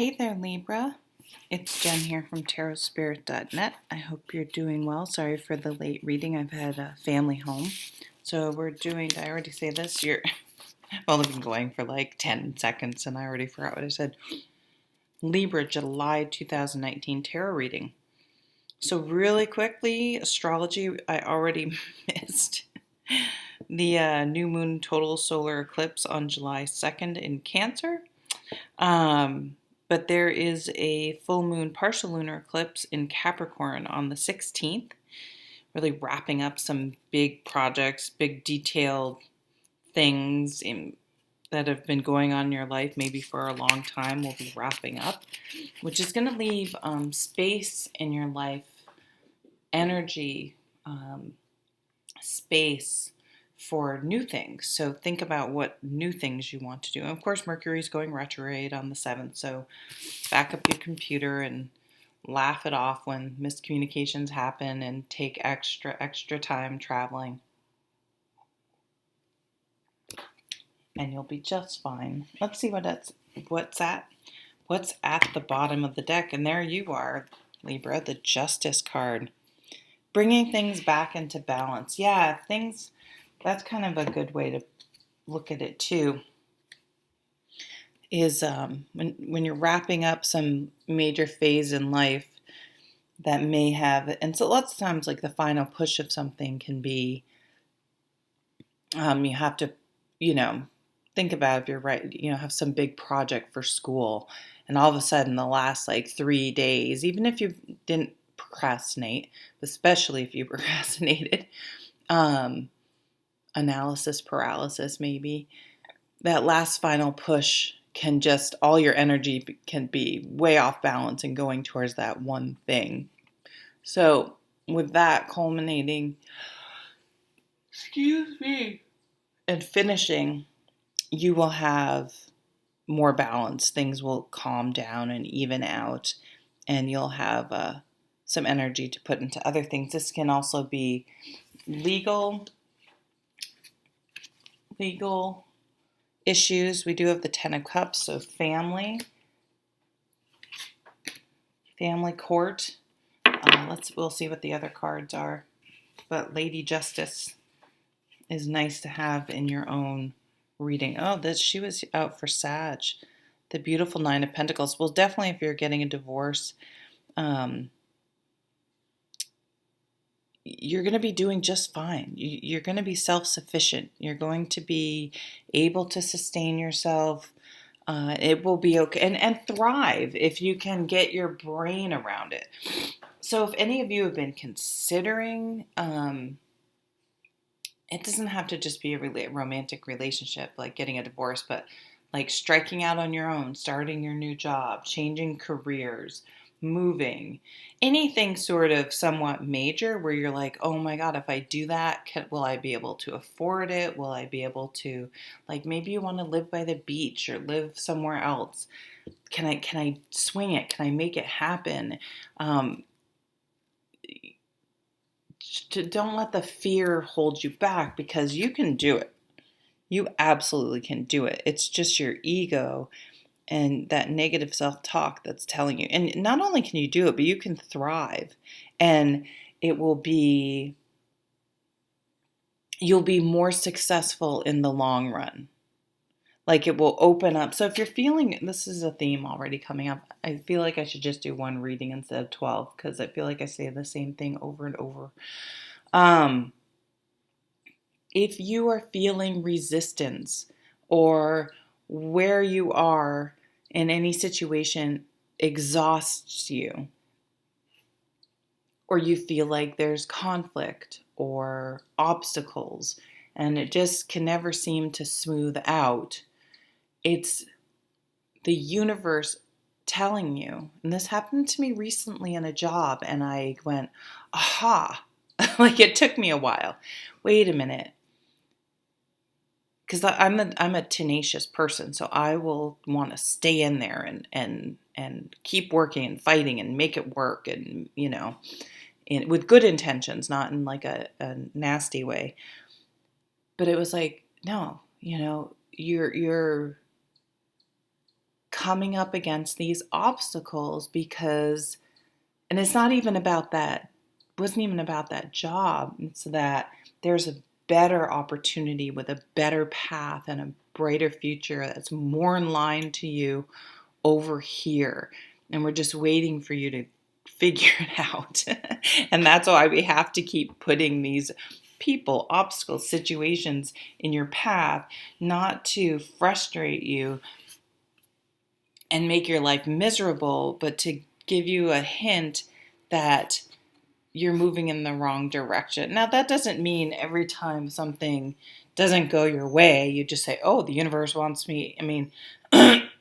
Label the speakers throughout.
Speaker 1: Hey there, Libra. It's Jen here from tarotspirit.net. I hope you're doing well. Sorry for the late reading. I've had a family home. So we're doing, did I already say this? I've only been going for like 10 seconds and I already forgot what I said. Libra, July 2019 tarot reading. So really quickly, astrology, I already missed. The new moon total solar eclipse on July 2nd in Cancer. But there is a full moon partial lunar eclipse in Capricorn on the 16th, really wrapping up some big projects, big detailed things that have been going on in your life maybe for a long time will be wrapping up, which is going to leave space in your life, energy, space for new things. So think about what new things you want to do. And of course, Mercury's going retrograde on the 7th, so back up your computer and laugh it off when miscommunications happen and take extra time traveling. And you'll be just fine. Let's see what's at the bottom of the deck. And there you are, Libra, the Justice card. Bringing things back into balance. Yeah, that's kind of a good way to look at it too. Is when you're wrapping up some major phase in life that may have, and so lots of times like the final push of something can be, you have to, think about if you're right, have some big project for school, and all of a sudden the last like 3 days, even if you didn't procrastinate, especially if you procrastinated, analysis paralysis maybe, that last final push can just, all your energy can be way off balance and going towards that one thing. So with that culminating, and finishing, you will have more balance. Things will calm down and even out, and you'll have some energy to put into other things. This can also be legal issues. We do have the 10 of Cups, so family court. We'll see what the other cards are. But Lady Justice is nice to have in your own reading. Oh, she was out for Sag. The beautiful 9 of Pentacles. Well, definitely if you're getting a divorce, you're going to be doing just fine. You're going to be self-sufficient. You're going to be able to sustain yourself. It will be okay. And thrive if you can get your brain around it. So if any of you have been considering, it doesn't have to just be a romantic relationship, like getting a divorce, but like striking out on your own, starting your new job, changing careers, moving, anything sort of somewhat major where you're like, oh my God, if I do that, will I be able to afford it? Will I be able to, like, maybe you want to live by the beach or live somewhere else. Can I swing it? Can I make it happen? Don't let the fear hold you back, because you can do it. You absolutely can do it. It's just your ego and that negative self-talk that's telling you. And not only can you do it, but you can thrive. And you'll be more successful in the long run. Like, it will open up. So if you're feeling, this is a theme already coming up. I feel like I should just do one reading instead of 12, because I feel like I say the same thing over and over. If you are feeling resistance, or where you are in any situation exhausts you, or you feel like there's conflict or obstacles and it just can never seem to smooth out, it's the universe telling you. And this happened to me recently in a job, and I went, aha. Like, it took me a while. Wait a minute. Because I'm a tenacious person, so I will want to stay in there and keep working and fighting and make it work, and with good intentions, not in like a nasty way. But it was like, no, you're coming up against these obstacles because, and it's not even about that, wasn't even about that job. It's that there's a better opportunity with a better path and a brighter future that's more in line to you over here. And we're just waiting for you to figure it out. And that's why we have to keep putting these people, obstacles, situations in your path, not to frustrate you and make your life miserable, but to give you a hint that you're moving in the wrong direction. Now, that doesn't mean every time something doesn't go your way, you just say, oh, the universe wants me. I mean,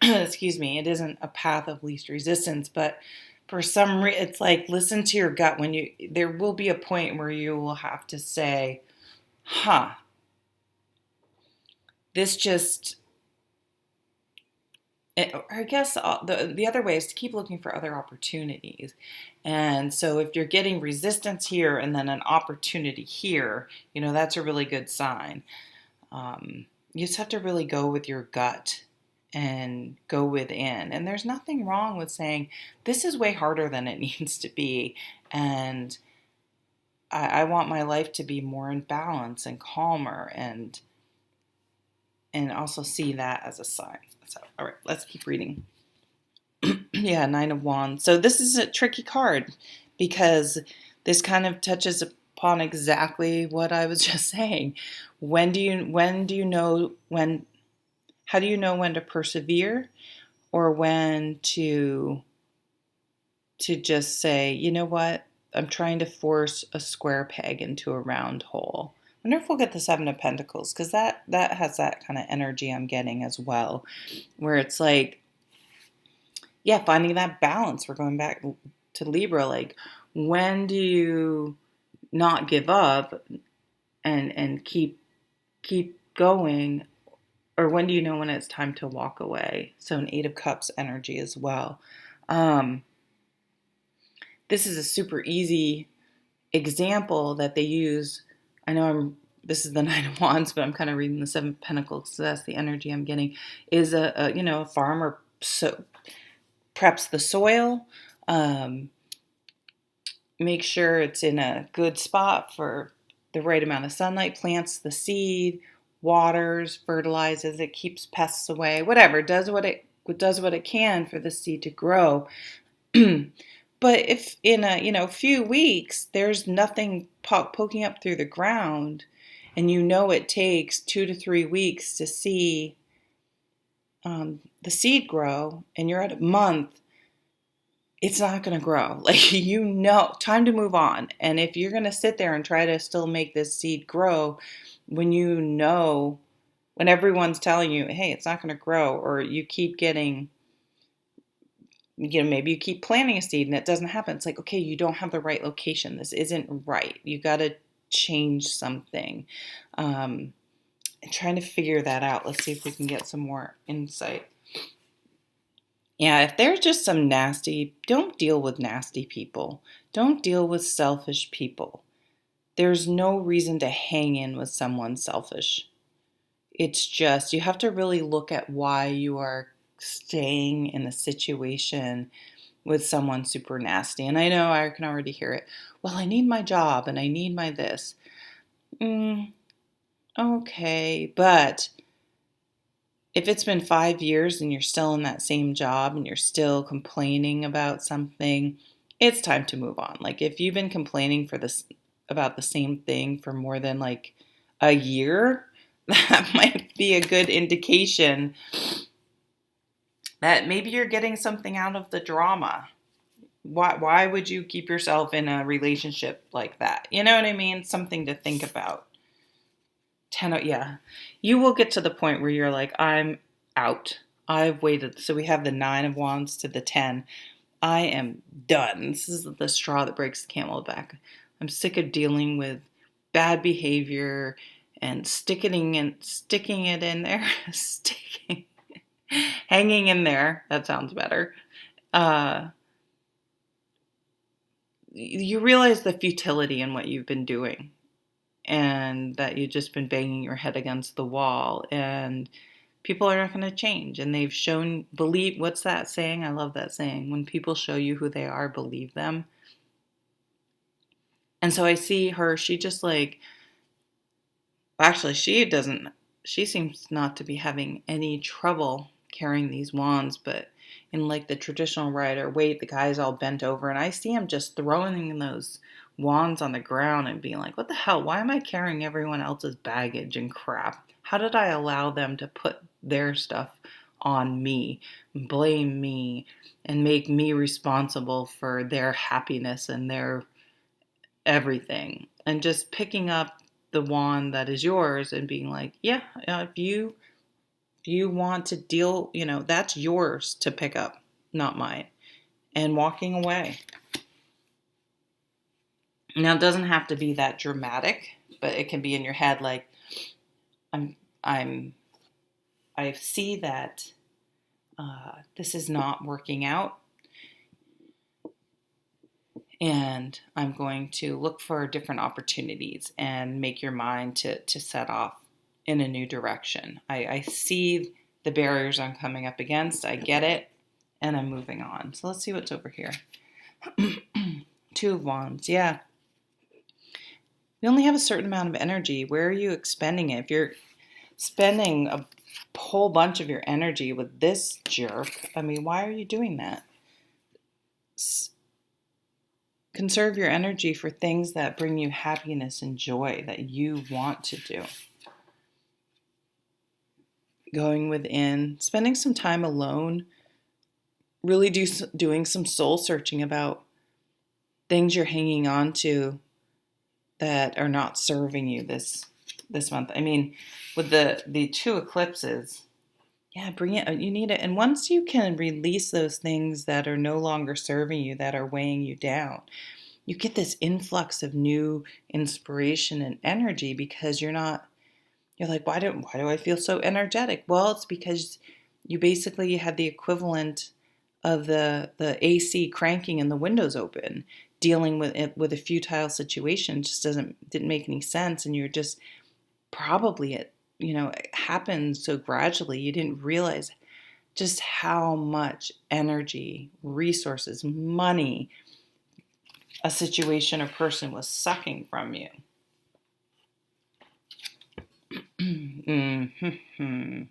Speaker 1: excuse me, it isn't a path of least resistance, but for some reason, it's like, listen to your gut. There will be a point where you will have to say, this just, I guess the other way is to keep looking for other opportunities. And so if you're getting resistance here and then an opportunity here, that's a really good sign. You just have to really go with your gut and go within. And there's nothing wrong with saying, this is way harder than it needs to be. And I want my life to be more in balance and calmer, and also see that as a sign. So, all right, let's keep reading. Yeah, Nine of Wands. So this is a tricky card because this kind of touches upon exactly what I was just saying. How do you know when to persevere, or when to just say, you know what, I'm trying to force a square peg into a round hole. I wonder if we'll get the Seven of Pentacles, because that has that kind of energy I'm getting as well, where it's like, yeah, finding that balance. We're going back to Libra. Like, when do you not give up and keep going, or when do you know when it's time to walk away? So an Eight of Cups energy as well. This is a super easy example that they use. I know this is the Nine of Wands, but I'm kind of reading the Seven of Pentacles, so that's the energy I'm getting. Is a farmer preps the soil, make sure it's in a good spot for the right amount of sunlight, plants the seed, waters, fertilizes it, keeps pests away, whatever, does what it can for the seed to grow. But if in a few weeks there's nothing poking up through the ground, and it takes 2 to 3 weeks to see the seed grow, and you're at a month, it's not going to grow. Like, time to move on. And if you're going to sit there and try to still make this seed grow when when everyone's telling you, hey, it's not going to grow, or you keep getting, maybe you keep planting a seed and it doesn't happen. It's like, okay, you don't have the right location. This isn't right. You got to change something. And trying to figure that out. Let's see if we can get some more insight. Yeah, if there's just some don't deal with nasty people. Don't deal with selfish people. There's no reason to hang in with someone selfish. It's just, you have to really look at why you are staying in a situation with someone super nasty. And I know I can already hear it. Well, I need my job and I need my this. Okay, but if it's been 5 years and you're still in that same job and you're still complaining about something, it's time to move on. Like, if you've been complaining about the same thing for more than like a year, that might be a good indication that maybe you're getting something out of the drama. Why would you keep yourself in a relationship like that? You know what I mean? Something to think about. Yeah. You will get to the point where you're like, I'm out. I've waited. So we have the 9 of Wands to the 10. I am done. This is the straw that breaks the camel's back. I'm sick of dealing with bad behavior and sticking it in there. Hanging in there. That sounds better. You realize the futility in what you've been doing, and that you've just been banging your head against the wall, and people are not going to change. And they've shown, what's that saying? I love that saying. When people show you who they are, believe them. And so I see her, she just like, actually, she seems not to be having any trouble carrying these wands, but in like the traditional rider weight, the guy's all bent over, and I see him just throwing those wands on the ground and being like, what the hell? Why am I carrying everyone else's baggage and crap? How did I allow them to put their stuff on me, blame me, and make me responsible for their happiness and their everything? And just picking up the wand that is yours and being like, yeah, if you want to deal, that's yours to pick up, not mine. And walking away. Now, it doesn't have to be that dramatic, but it can be in your head like, I see that this is not working out, and I'm going to look for different opportunities and make your mind to set off in a new direction. I see the barriers I'm coming up against. I get it, and I'm moving on. So let's see what's over here. Two of Wands. Yeah. You only have a certain amount of energy. Where are you expending it? If you're spending a whole bunch of your energy with this jerk, I mean, why are you doing that? Conserve your energy for things that bring you happiness and joy that you want to do. Going within, spending some time alone, really doing some soul searching about things you're hanging on to that are not serving you this month. I mean, with the two eclipses, yeah, bring it. You need it. And once you can release those things that are no longer serving you, that are weighing you down, you get this influx of new inspiration and energy because you're like, why do I feel so energetic? Well, it's because you basically had the equivalent of the AC cranking and the windows open, dealing with it with a futile situation just didn't make any sense, and you're just probably it happened so gradually you didn't realize just how much energy, resources, money a situation or person was sucking from you. Mm-hmm.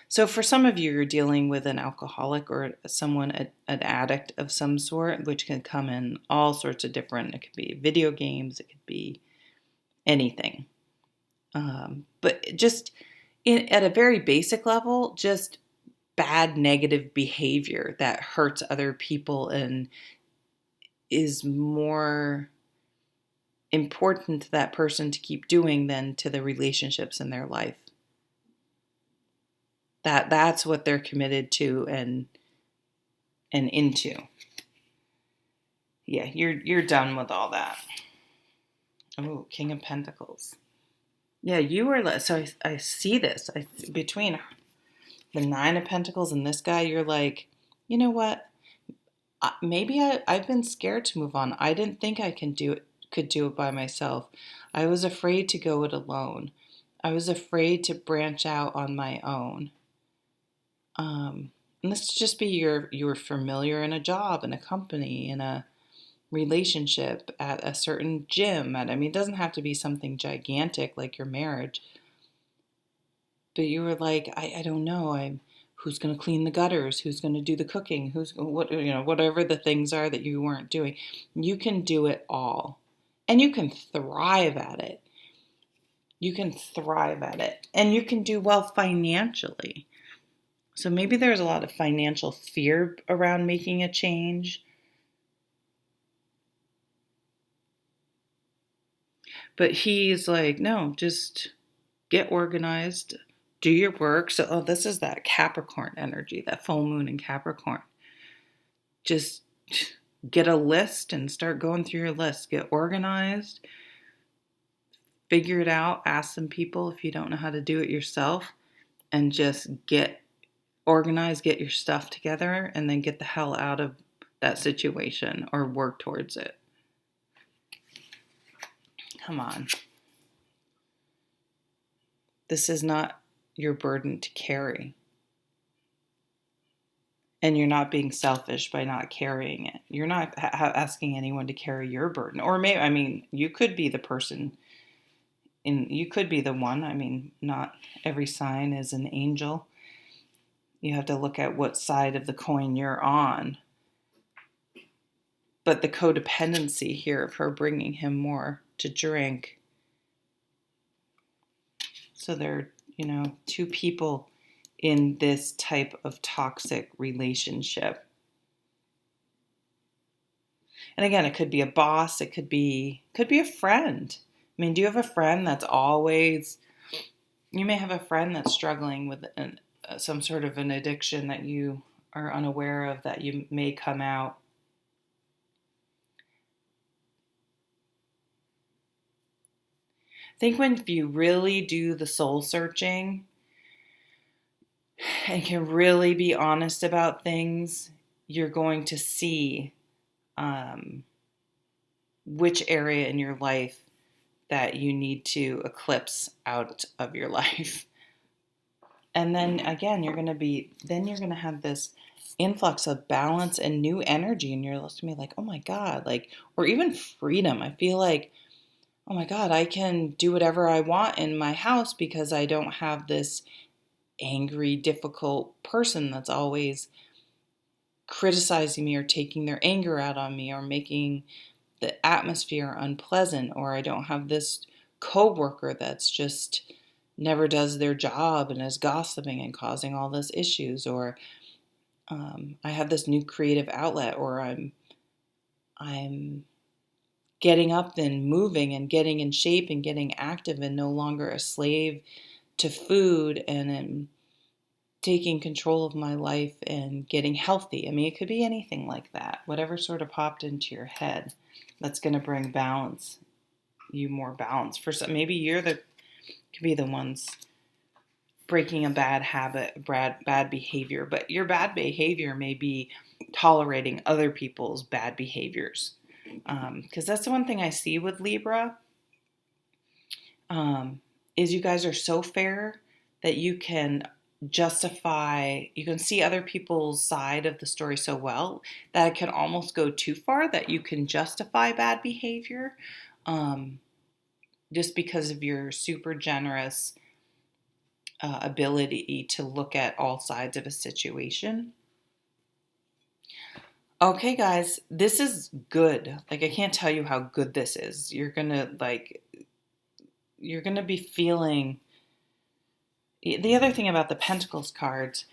Speaker 1: So for some of you, you're dealing with an alcoholic or an addict of some sort, which can come in all sorts of different, it could be video games, it could be anything. But just at a very basic level, just bad negative behavior that hurts other people and is more important to that person to keep doing than to the relationships in their life. That's what they're committed to and into. Yeah, you're done with all that. Oh, King of Pentacles. Yeah, you were so I see this. Between the Nine of Pentacles and this guy, you're like, you know what? Maybe I've been scared to move on. I didn't think I could do it by myself. I was afraid to go it alone. I was afraid to branch out on my own. And let's just be you were familiar in a job, in a company, in a relationship, at a certain gym. It doesn't have to be something gigantic like your marriage. But you were like, I don't know. Who's going to clean the gutters? Who's going to do the cooking? Whatever the things are that you weren't doing. You can do it all. And you can thrive at it. And you can do well financially. So maybe there's a lot of financial fear around making a change. But he's like, no, just get organized, do your work. So, this is that Capricorn energy, that full moon in Capricorn. Just get a list and start going through your list. Get organized. Figure it out. Ask some people if you don't know how to do it yourself. And just get organized, get your stuff together, and then get the hell out of that situation or work towards it. Come on. This is not your burden to carry. And you're not being selfish by not carrying it. You're not asking anyone to carry your burden. Or maybe, I mean, you could be the person, you could be the one. I mean, not every sign is an angel. You have to look at what side of the coin you're on. But the codependency here of her bringing him more to drink. So there are, two people in this type of toxic relationship. And again, it could be a boss, it could be a friend. I mean, do you have a friend that's always, you may have a friend that's struggling with some sort of an addiction that you are unaware of, that you may come out. I think when you really do the soul searching and can really be honest about things, you're going to see which area in your life that you need to eclipse out of your life. And then again, you're going to have this influx of balance and new energy, and you're listening to me like, oh my God, like, or even freedom. I feel like, oh my God, I can do whatever I want in my house because I don't have this angry, difficult person that's always criticizing me or taking their anger out on me or making the atmosphere unpleasant, or I don't have this coworker that's just never does their job and is gossiping and causing all these issues, or I have this new creative outlet, or I'm getting up and moving and getting in shape and getting active and no longer a slave to food, and am taking control of my life and getting healthy. I mean, it could be anything like that. Whatever sort of popped into your head that's going to bring you more balance. For some, maybe could be the ones breaking a bad habit, bad behavior, but your bad behavior may be tolerating other people's bad behaviors. Because that's the one thing I see with Libra, is you guys are so fair that you can see other people's side of the story so well that it can almost go too far that you can justify bad behavior, just because of your super generous ability to look at all sides of a situation. Okay, guys, this is good. Like, I can't tell you how good this is. You're gonna be feeling. The other thing about the Pentacles cards,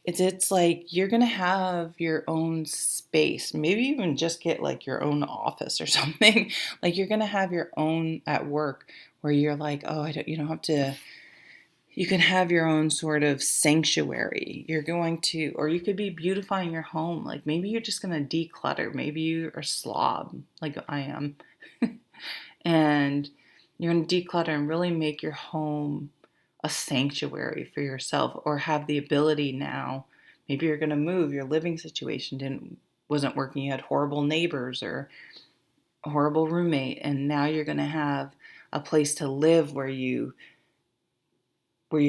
Speaker 1: it's like you're gonna have your own space. Maybe even just get like your own office or something. Like, you're gonna have your own at work where you're like, oh, you don't have to. You can have your own sort of sanctuary. Or you could be beautifying your home. Like, maybe you're just going to declutter. Maybe you're a slob like I am. And you're going to declutter and really make your home a sanctuary for yourself, or have the ability now. Maybe you're going to move. Your living situation wasn't working. You had horrible neighbors or a horrible roommate. And now you're going to have a place to live where you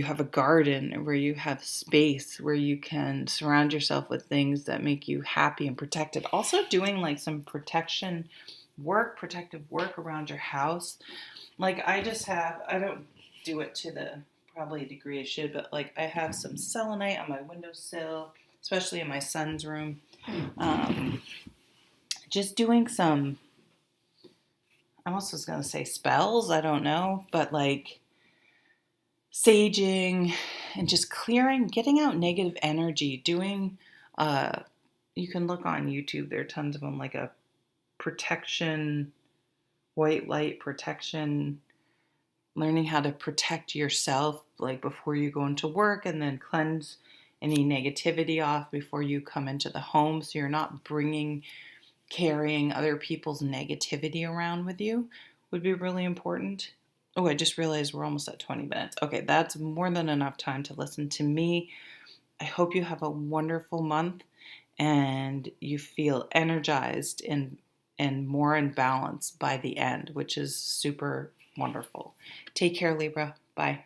Speaker 1: have a garden, where you have space, where you can surround yourself with things that make you happy and protected. Also doing like some protective work around your house. Like, I don't do it to the probably degree I should, but like I have some selenite on my windowsill, especially in my son's room. Just doing some, I almost was going to say spells, I don't know, but like saging and just clearing, getting out negative energy, doing, you can look on YouTube, there are tons of them, like a protection, white light protection, learning how to protect yourself, like before you go into work, and then cleanse any negativity off before you come into the home, so you're not carrying other people's negativity around with you, would be really important. Oh, I just realized we're almost at 20 minutes. Okay, that's more than enough time to listen to me. I hope you have a wonderful month and you feel energized and more in balance by the end, which is super wonderful. Take care, Libra. Bye.